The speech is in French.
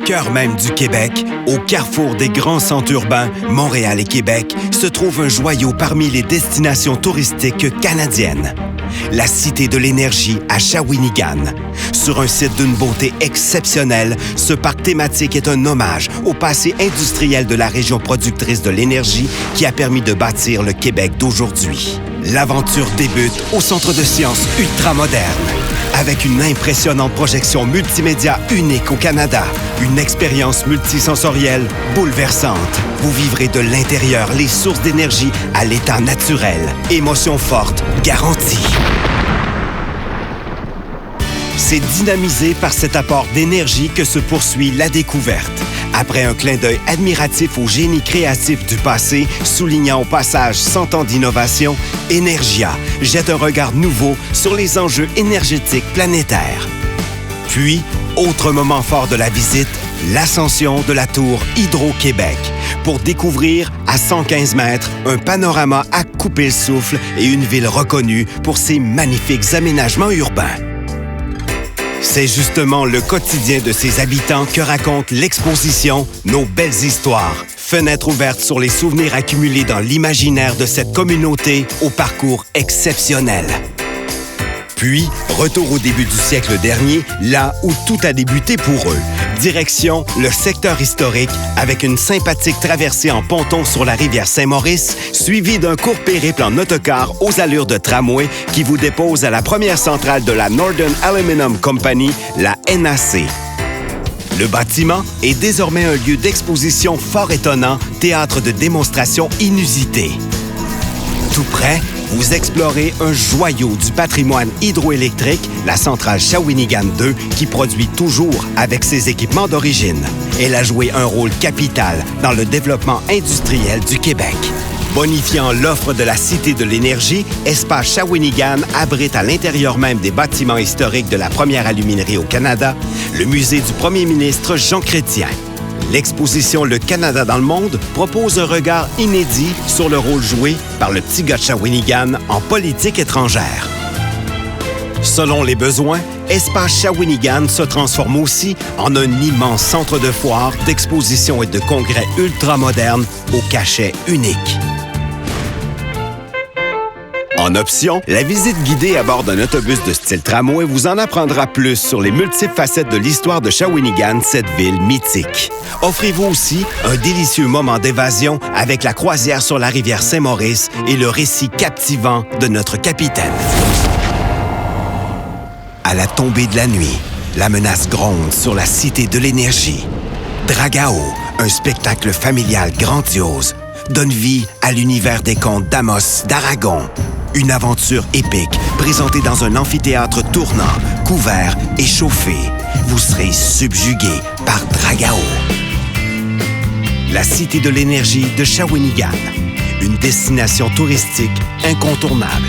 cœur même du Québec, au carrefour des grands centres urbains, Montréal et Québec, se trouve un joyau parmi les destinations touristiques canadiennes. La Cité de l'Énergie à Shawinigan. Sur un site d'une beauté exceptionnelle, ce parc thématique est un hommage au passé industriel de la région productrice de l'énergie qui a permis de bâtir le Québec d'aujourd'hui. L'aventure débute au Centre de sciences ultramoderne. Avec une impressionnante projection multimédia unique au Canada, une expérience multisensorielle bouleversante. Vous vivrez de l'intérieur les sources d'énergie à l'état naturel. Émotions fortes, garanties. C'est dynamisé par cet apport d'énergie que se poursuit la découverte. Après un clin d'œil admiratif au génie créatif du passé, soulignant au passage 100 ans d'innovation, Énergia jette un regard nouveau sur les enjeux énergétiques planétaires. Puis, autre moment fort de la visite, l'ascension de la tour Hydro-Québec, pour découvrir, à 115 mètres, un panorama à couper le souffle et une ville reconnue pour ses magnifiques aménagements urbains. C'est justement le quotidien de ses habitants que raconte l'exposition Nos belles histoires. Fenêtre ouverte sur les souvenirs accumulés dans l'imaginaire de cette communauté au parcours exceptionnel. Puis, retour au début du siècle dernier, là où tout a débuté pour eux. Direction le secteur historique avec une sympathique traversée en ponton sur la rivière Saint-Maurice, suivie d'un court périple en autocar aux allures de tramway qui vous dépose à la première centrale de la Northern Aluminum Company, la NAC. Le bâtiment est désormais un lieu d'exposition fort étonnant, théâtre de démonstrations inusitées. Tout près, vous explorez un joyau du patrimoine hydroélectrique, la centrale Shawinigan 2, qui produit toujours avec ses équipements d'origine. Elle a joué un rôle capital dans le développement industriel du Québec. Bonifiant l'offre de la Cité de l'Énergie, Espace Shawinigan abrite à l'intérieur même des bâtiments historiques de la première aluminerie au Canada, le musée du premier ministre Jean Chrétien. L'exposition Le Canada dans le monde propose un regard inédit sur le rôle joué par le petit gars de Shawinigan en politique étrangère. Selon les besoins, Espace Shawinigan se transforme aussi en un immense centre de foire, d'exposition et de congrès ultramoderne au cachet unique. En option, la visite guidée à bord d'un autobus de style tramway vous en apprendra plus sur les multiples facettes de l'histoire de Shawinigan, cette ville mythique. Offrez-vous aussi un délicieux moment d'évasion avec la croisière sur la rivière Saint-Maurice et le récit captivant de notre capitaine. À la tombée de la nuit, la menace gronde sur la Cité de l'Énergie. Dragao, un spectacle familial grandiose, donne vie à l'univers des contes d'Amos d'Aragon. Une aventure épique présentée dans un amphithéâtre tournant, couvert et chauffé. Vous serez subjugué par Dragao. La Cité de l'Énergie de Shawinigan, une destination touristique incontournable.